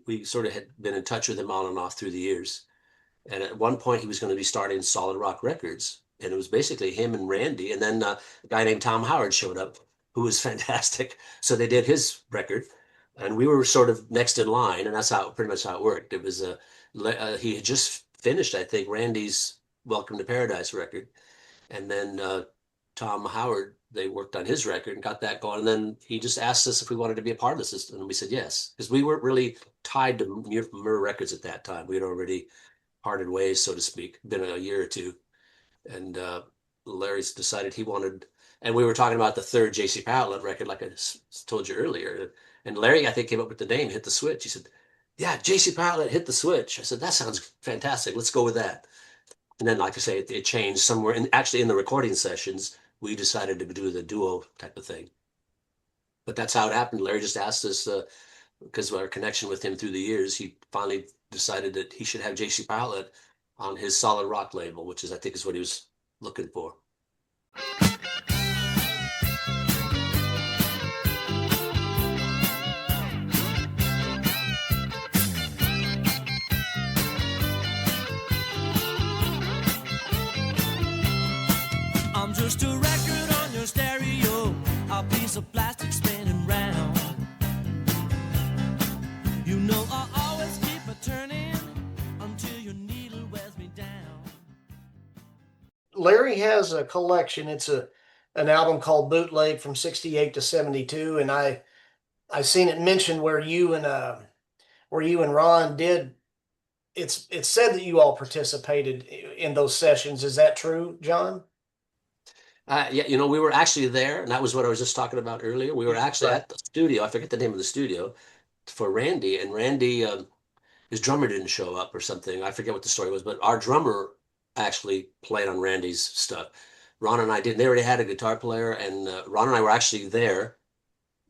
we sort of had been in touch with him on and off through the years. And at one point, he was going to be starting Solid Rock Records, and it was basically him and Randy. And then a guy named Tom Howard showed up, who was fantastic. So they did his record, and we were sort of next in line, and that's how pretty much how it worked. It was he had just finished, I think, Randy's Welcome to Paradise record, and then Tom Howard, they worked on his record and got that going. And then he just asked us if we wanted to be a part of the system, and we said yes, because we weren't really tied to Myrrh Records at that time. We had already parted ways, so to speak, been a year or two. And Larry's decided he wanted, and we were talking about the third J.C. Powell record, like I told you earlier. And Larry, I think, came up with the name, Hit the Switch. He said, yeah, J.C. Powell Hit the Switch. I said, that sounds fantastic. Let's go with that. And then, like I say, it changed somewhere. And actually, in the recording sessions, we decided to do the duo type of thing. But that's how it happened. Larry just asked us, because of our connection with him through the years, he finally decided that he should have J.C. Powell on his Solid Rock label, which is, I think, is what he was looking for. I'm just a record on your stereo, a piece of plastic spinning round. You know I always keep it turning until your needle wears me down. Larry has a collection. It's an album called Bootleg from 68 to 72, and I seen it mentioned where you and Ron did. It's said that you all participated in those sessions. Is that true, John? Yeah, we were actually there, and that was what I was just talking about earlier. We were actually Right. at the studio. I forget the name of the studio for Randy, and Randy, his drummer didn't show up or something. I forget what the story was, but our drummer actually played on Randy's stuff. Ron and I didn't. They already had a guitar player, and Ron and I were actually there,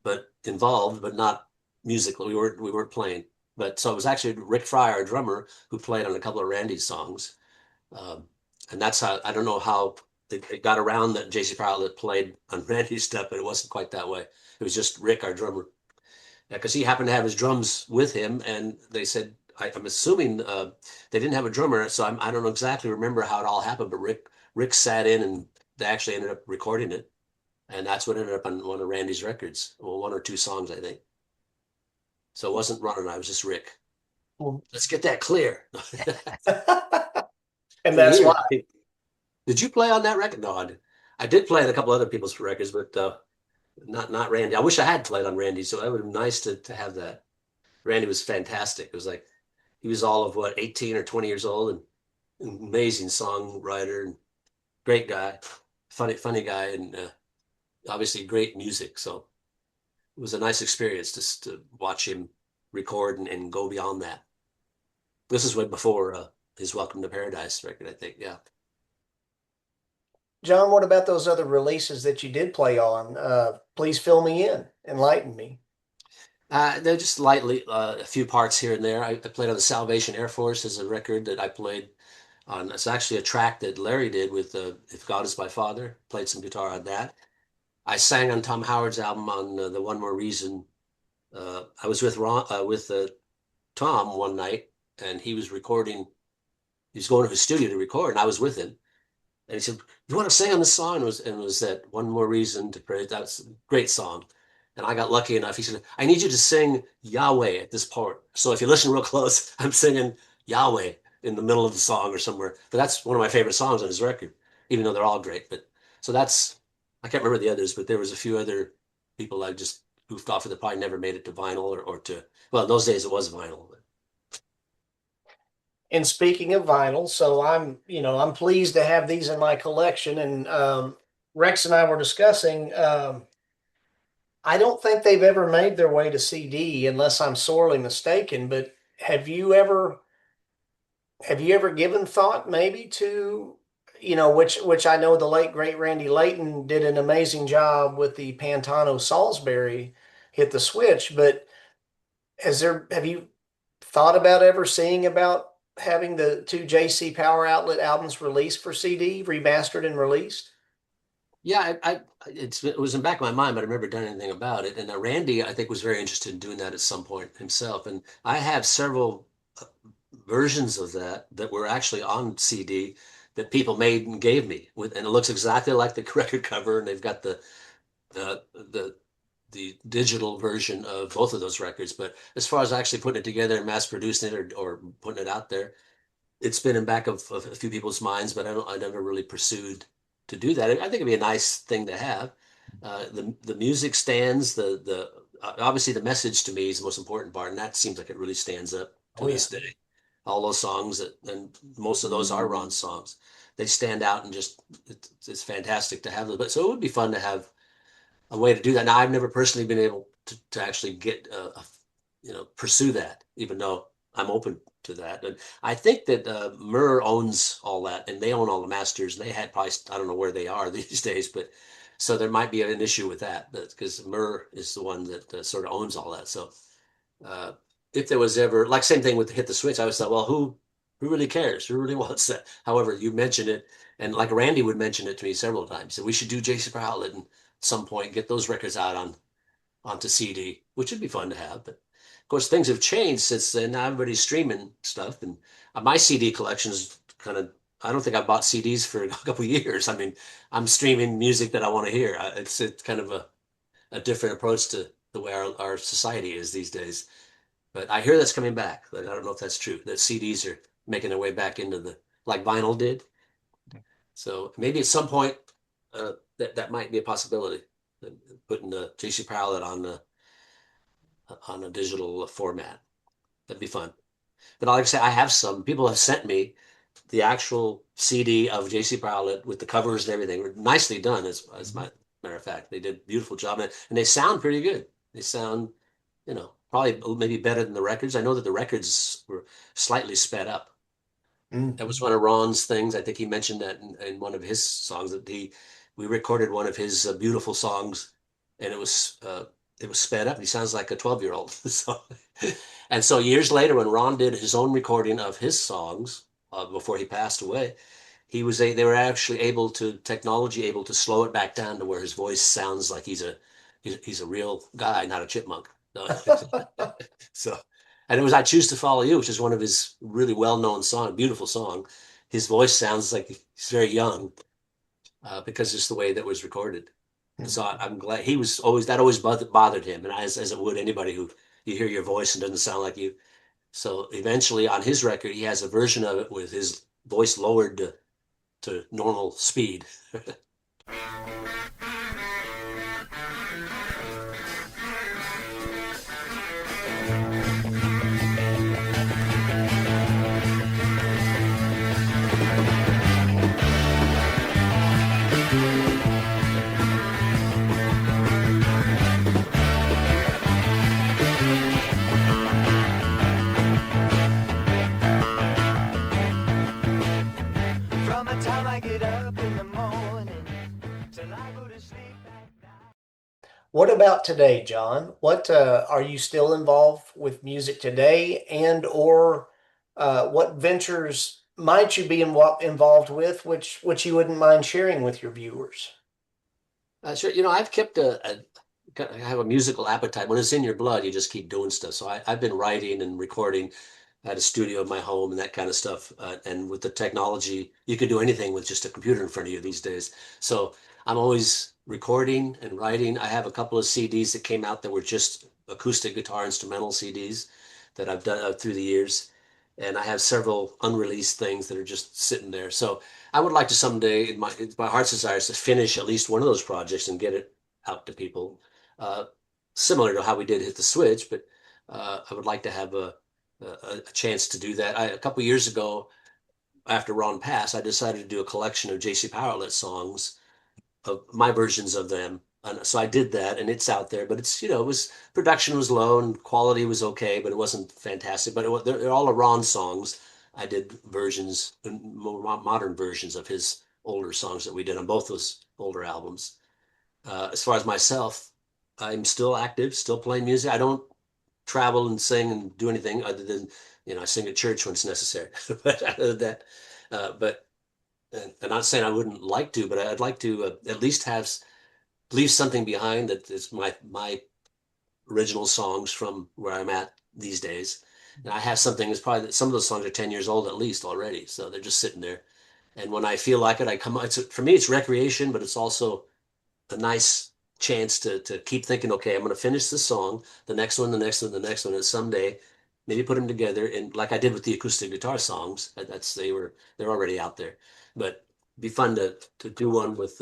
but involved, but not musically. We weren't playing. But so it was actually Rick Fry, our drummer, who played on a couple of Randy's songs. Um, and that's how, I don't know how it got around that JC Pilot played on Randy's stuff, but it wasn't quite that way. It was just Rick, our drummer, because he happened to have his drums with him, and they said, I'm assuming they didn't have a drummer, so I don't know exactly remember how it all happened, but Rick sat in, and they actually ended up recording it, and that's what ended up on one of Randy's records, well, one or two songs, I think. So it wasn't Ron and I, it was just Rick. Well, Let's get that clear. and that's why. Did you play on that record? No, I did. I did play on a couple other people's records, but not Randy. I wish I had played on Randy, so that would have been nice to have that. Randy was fantastic. It was like he was all of what, 18 or 20 years old, and amazing songwriter and great guy, funny guy, and obviously great music. So it was a nice experience just to watch him record and go beyond that. This is way before his Welcome to Paradise record, I think. Yeah. John, what about those other releases that you did play on? Please fill me in, enlighten me. They're just lightly a few parts here and there. I played on the Salvation Air Force as a record that I played on. It's actually a track that Larry did with "If God Is My Father." Played some guitar on that. I sang on Tom Howard's album on the One More Reason. I was with Tom one night, and he was recording. He was going to his studio to record, and I was with him. And he said, "You want to sing on this song?" And it was that "One More Reason to Pray." That's a great song. And I got lucky enough. He said, "I need you to sing Yahweh at this part." So if you listen real close, I'm singing Yahweh in the middle of the song or somewhere. But that's one of my favorite songs on his record, even though they're all great. But so I can't remember the others, but there was a few other people I just goofed off with that probably never made it to vinyl or well, in those days it was vinyl. And speaking of vinyl, so I'm pleased to have these in my collection. And Rex and I were discussing. I don't think they've ever made their way to CD, unless I'm sorely mistaken. But have you ever given thought maybe to, which I know the late great Randy Layton did an amazing job with the Pantano-Salsbury Hit the Switch, but have you thought about ever seeing about having the two JC Power Outlet albums released for CD, remastered and released? Yeah, it was in the back of my mind, but I never done anything about it. And Randy, I think, was very interested in doing that at some point himself. And I have several versions of that were actually on CD that people made and gave me with, and it looks exactly like the record cover, and they've got uh, the the digital version of both of those records. But as far as actually putting it together and mass producing it or putting it out there, it's been in back of a few people's minds, but I never really pursued to do that. I think it'd be a nice thing to have. The music stands, the obviously the message to me is the most important part, and that seems like it really stands up to Oh yeah. this day. All those songs and most of those are Ron's songs. They stand out and just it's fantastic to have them. But so it would be fun to have a way to do that. Now, I've never personally been able to actually get pursue that, even though I'm open to that. And I think that Myrrh owns all that, and they own all the masters. And they had probably I don't know where they are these days, but so there might be an issue with that, because Myrrh is the one that sort of owns all that. So uh, if there was ever like same thing with Hit the Switch, I always thought, well, who really cares? Who really wants that? However, you mentioned it, and like Randy would mention it to me several times. So we should do JC for Outlet and some point get those records out onto CD, which would be fun to have. But of course, things have changed since then. Now everybody's streaming stuff, and my CD collection is kind of. I don't think I bought CDs for a couple of years. I mean, I'm streaming music that I want to hear. It's kind of a different approach to the way our society is these days. But I hear that's coming back. But I don't know if that's true. That CDs are making their way back into the like vinyl did. So maybe at some point that might be a possibility. Putting the JC Pilot on a digital format. That'd be fun. But like I say, I have some people have sent me the actual CD of JC Pilot with the covers and everything. Nicely done, as my matter of fact. They did a beautiful job, and they sound pretty good. They sound, probably maybe better than the records. I know that the records were slightly sped up. Mm. That was one of Ron's things. I think he mentioned that in one of his songs that we recorded one of his beautiful songs, and it was sped up. And he sounds like a 12-year-old. So, and so years later, when Ron did his own recording of his songs before he passed away, they were actually able to slow it back down to where his voice sounds like he's a real guy, not a chipmunk. So, and it was "I Choose to Follow You," which is one of his really well-known song, beautiful song. His voice sounds like he's very young because it's the way that was recorded. So I'm glad he was always that always bothered him, and as it would anybody who you hear your voice and doesn't sound like you. So eventually, on his record, he has a version of it with his voice lowered to normal speed. From the time I get up in the morning till I go to sleep at night. What about today, John? What are you still involved with music today, and or what ventures might you be involved with, which you wouldn't mind sharing with your viewers? Sure, I've kept I have a musical appetite. When it's in your blood, you just keep doing stuff. So I've been writing and recording at a studio in my home and that kind of stuff. And with the technology, you can do anything with just a computer in front of you these days. So I'm always recording and writing. I have a couple of CDs that came out that were just acoustic guitar instrumental CDs that I've done through the years. And I have several unreleased things that are just sitting there. So I would like to someday, my heart's desire is to finish at least one of those projects and get it out to people, uh, similar to how we did Hit the Switch. But I would like to have a chance to do that. A couple years ago, after Ron passed, I decided to do a collection of JC Powerlet songs, of my versions of them. And so I did that, and it's out there. But it was production was low and quality was okay, but it wasn't fantastic. But they're all Ron songs. I did versions, more modern versions of his older songs that we did on both those older albums. As far as myself, I'm still active, still playing music. I don't travel and sing and do anything other than, I sing at church when it's necessary. But other than that, but and I'm not saying I wouldn't like to, but I'd like to at least leave something behind that is my original songs from where I'm at these days. And I have something that's probably some of those songs are 10 years old at least already. So they're just sitting there. And when I feel like it, I come, for me, it's recreation, but it's also a nice chance to keep thinking, okay, I'm going to finish this song, the next one, the next one, the next one, and someday maybe put them together. And like I did with the acoustic guitar songs, they're already out there. But it'd be fun to do one with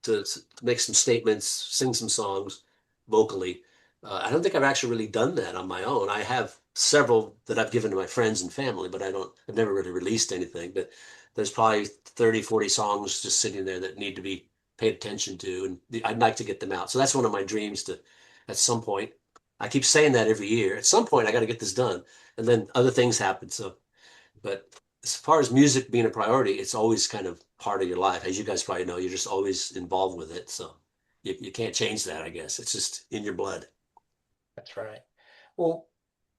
to make some statements, sing some songs vocally. I don't think I've actually really done that on my own. I have several that I've given to my friends and family, but I've never really released anything. But there's probably 30, 40 songs just sitting there that need to be paid attention to, and I'd like to get them out. So that's one of my dreams to, at some point, I keep saying that every year. At some point, I got to get this done, and then other things happen. So, but as far as music being a priority, it's always kind of part of your life. As you guys probably know, you're just always involved with it. So you can't change that, I guess. It's just in your blood. That's right. Well,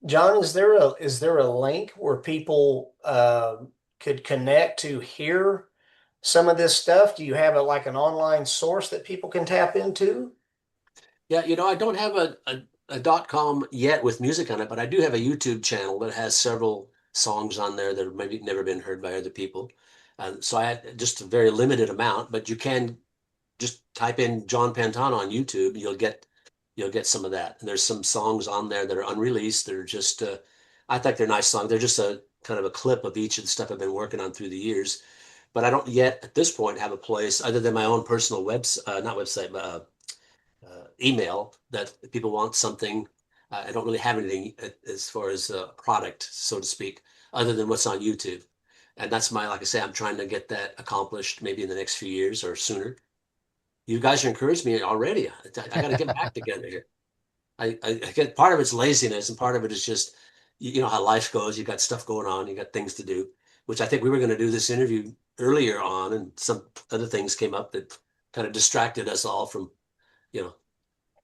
John, is there a link where people could connect to hear some of this stuff? Do you have like an online source that people can tap into? Yeah, I don't have a .com yet with music on it, but I do have a YouTube channel that has several songs on there that have maybe never been heard by other people. So I had just a very limited amount, but you can just type in John Pantano on YouTube, you'll get some of that. And there's some songs on there that are unreleased. They're just I think they're nice songs. They're just a kind of a clip of each of the stuff I've been working on through the years. But I don't yet at this point have a place other than my own personal not website, but email that if people want something. I don't really have anything as far as a product, so to speak, other than what's on YouTube. And that's like I say, I'm trying to get that accomplished maybe in the next few years or sooner. You guys are encouraging me already. I got to get back together here. I get part of it's laziness and part of it is just, you know how life goes. You got stuff going on, you got things to do, which I think we were going to do this interview earlier on, and some other things came up that kind of distracted us all from, you know,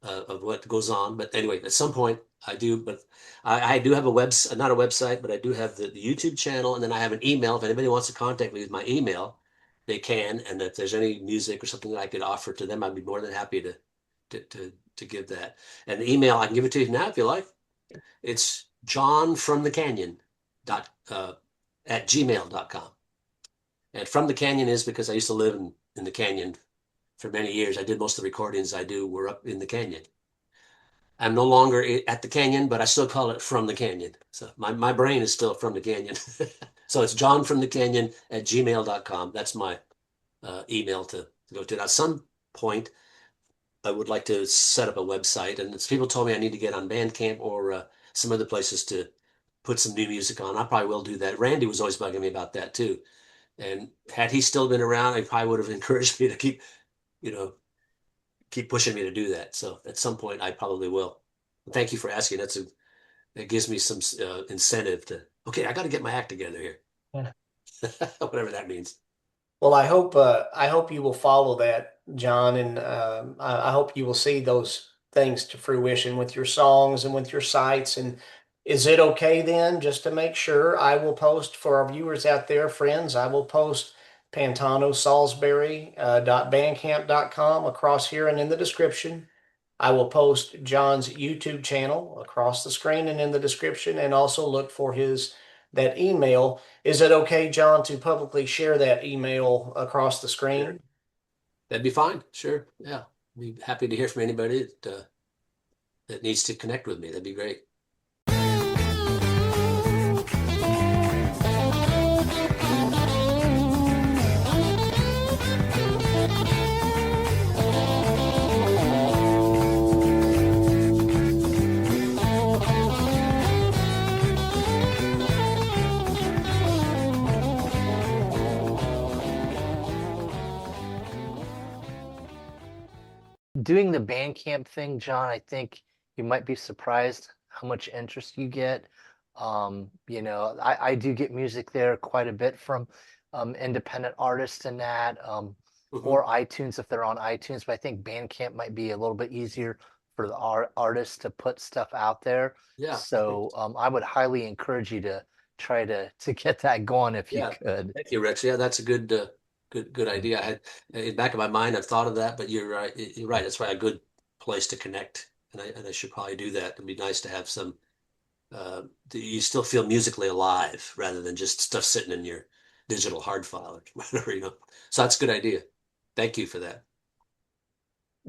of what goes on. But anyway, at some point I do, but I do have a not a website, but I do have the YouTube channel. And then I have an email. If anybody wants to contact me with my email, they can. And if there's any music or something that I could offer to them, I'd be more than happy to give that. And the email, I can give it to you now if you like. It's johnfromthecanyon dot at gmail.com. And From the Canyon is because I used to live in the canyon for many years. I did most of the recordings I do were up in the canyon. I'm no longer at the canyon, but I still call it From the Canyon. So my brain is still from the canyon. So it's johnfromthecanyon at gmail.com. That's my email to go to. Now, at some point, I would like to set up a website. And people told me I need to get on Bandcamp or some other places to put some new music on. I probably will do that. Randy was always bugging me about that too. And had he still been around, he probably would have encouraged me to you know, keep pushing me to do that. So at some point, I probably will. Thank you for asking. It gives me some incentive to, okay, I got to get my act together here, Yeah. whatever that means. Well, I hope you will follow that, John, and I hope you will see those things to fruition with your songs and with your sites. And is it okay then, just to make sure, I will post for our viewers out there, friends, I will post Pantano-Salsbury .bandcamp.com across here and in the description. I will post John's YouTube channel across the screen and in the description, and also look for his that email. Is it okay, John, to publicly share that email across the Sure. screen? That'd be fine. Sure. Yeah. Be happy to hear from anybody that needs to connect with me. That'd be great. Doing the Bandcamp thing, John, I think you might be surprised how much interest you get. I do get music there quite a bit from independent artists and that, Mhm. or iTunes if they're on iTunes. But I think Bandcamp might be a little bit easier for the artists to put stuff out there. Yeah. So I would highly encourage you to try to get that going if you Yeah. could. Thank you, Rex. Yeah, that's a good idea. I had in the back of my mind, I've thought of that, but you're right. You're right. That's probably a good place to connect, and I should probably do that. It'd be nice to have some you still feel musically alive rather than just stuff sitting in your digital hard file or whatever, you know. So that's a good idea. Thank you for that.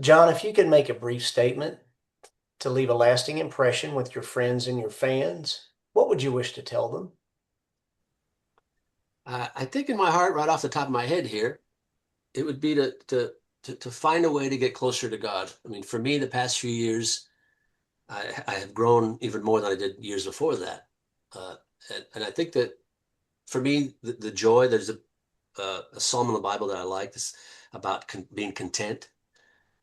John, if you could make a brief statement to leave a lasting impression with your friends and your fans, what would you wish to tell them? I think in my heart, right off the top of my head here, it would be to find a way to get closer to God. I mean, for me, the past few years, I have grown even more than I did years before that. Uh, and I think that for me, the joy, there's a psalm in the Bible that I like this about being content.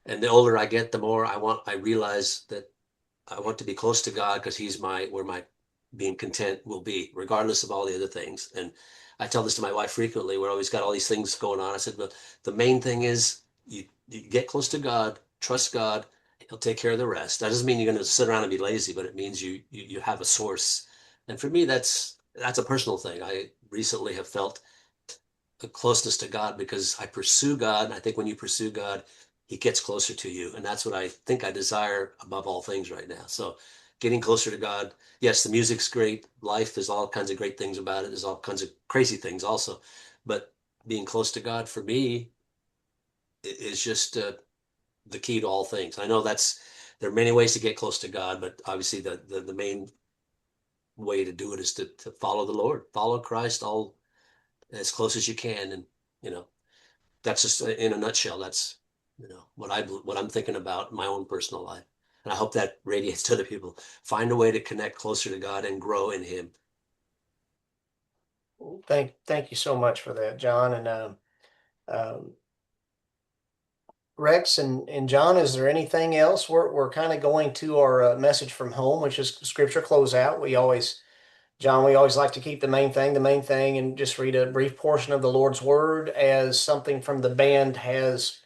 And the older I get, the more I realize that I want to be close to God because He's where my being content will be, regardless of all the other things. And I tell this to my wife frequently. We're always got all these things going on. I said, but the main thing is you get close to God, trust God, He'll take care of the rest. That doesn't mean you're going to sit around and be lazy, but it means you have a source. And for me, that's a personal thing. I recently have felt a closeness to God because I pursue God. And I think when you pursue God, He gets closer to you. And that's what I think I desire above all things right now. So getting closer to God. Yes, the music's great. Life, there's all kinds of great things about it. There's all kinds of crazy things also. But being close to God for me is just the key to all things. I know there are many ways to get close to God, but obviously the main way to do it is to follow the Lord, follow Christ all as close as you can. And, you know, that's just in a nutshell. That's, what I'm thinking about in my own personal life. And I hope that radiates to other people. Find a way to connect closer to God and grow in Him. Thank you so much for that, John. And um, Rex and John, is there anything else? We're kind of going to our message from home, which is scripture closeout. John, we always like to keep the main thing, and just read a brief portion of the Lord's Word as something from the band has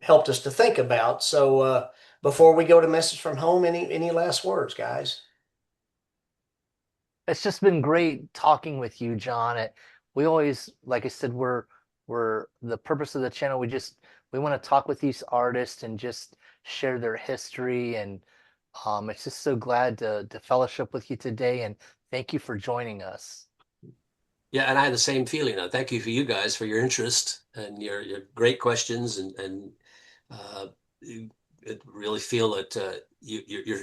helped us to think about. So before we go to message from home, any last words, guys? It's just been great talking with you, John. We always, like I said, we're the purpose of the channel. We want to talk with these artists and just share their history. And it's just so glad to fellowship with you today. And thank you for joining us. Yeah, and I had the same feeling. Thank you for you guys for your interest and your great questions and you really feel that you're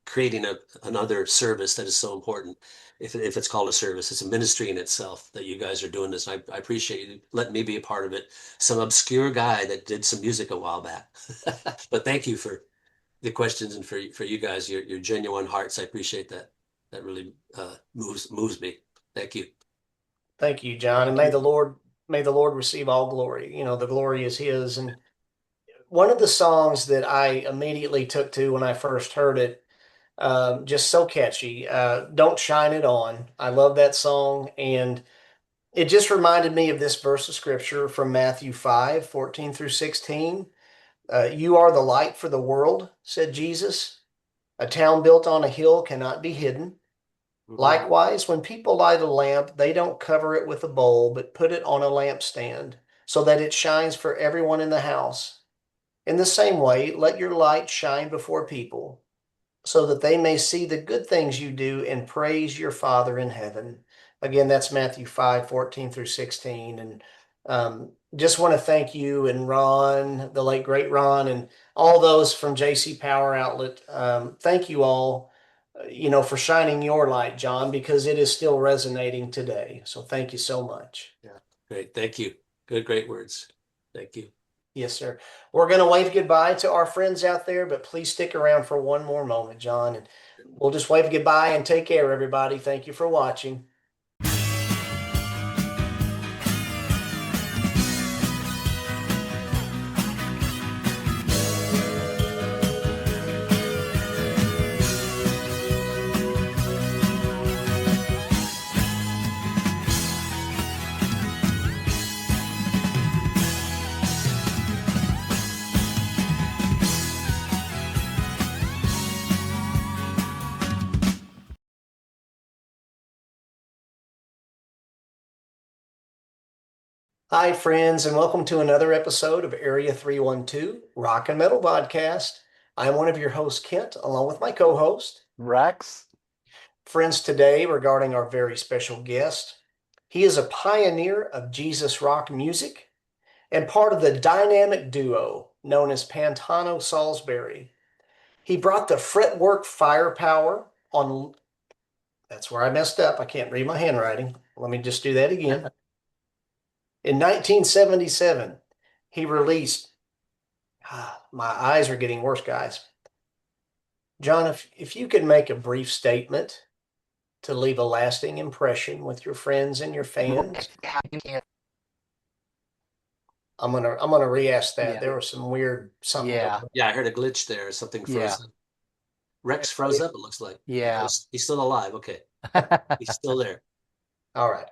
creating another service that is so important. If it's called a service, it's a ministry in itself that you guys are doing this. And I appreciate you letting me be a part of it. Some obscure guy that did some music a while back. But thank you for the questions and for you guys, your genuine hearts. I appreciate that. That really moves me. Thank you. Thank you, John, and Thank you. may the Lord receive all glory. You know, the glory is His. And one of the songs that I immediately took to when I first heard it, just so catchy. Don't Shine It On. I love that song. And it just reminded me of this verse of scripture from Matthew 5:14 through 16. You are the light for the world, said Jesus. A town built on a hill cannot be hidden. Mhm. Likewise, when people light a lamp, they don't cover it with a bowl, but put it on a lampstand, so that it shines for everyone in the house. In the same way, let your light shine before people, so that they may see the good things you do and praise your Father in heaven. Again, that's Matthew 5:14 through 16. And just want to thank you and Ron, the late great Ron, and all those from JC Power Outlet. Thank you all, for shining your light, John, because it is still resonating today. So thank you so much. Yeah. Great. Thank you. Good, great words. Thank you. Yes, sir. We're going to wave goodbye to our friends out there, but please stick around for one more moment, John. And we'll just wave goodbye and take care, everybody. Thank you for watching. Hi, friends, and welcome to another episode of Area 312 Rock and Metal Podcast. I'm one of your hosts, Kent, along with my co host. Rex? friends today regarding our very special guest. He is a pioneer of Jesus rock music and part of the dynamic duo known as Pantano-Salsbury. He brought the fretwork firepower on. That's where I messed up. I can't read my handwriting. Let me just do that again. In 1977, he released. My eyes are getting worse, guys. John, if you could make a brief statement to leave a lasting impression with your friends and your fans. I'm gonna re-ask that. Yeah. There was some weird something Yeah. going Yeah, I heard a glitch there. Something Yeah. froze up. Rex froze up, it looks like. Yeah. He's still alive. Okay. He's still there. All right.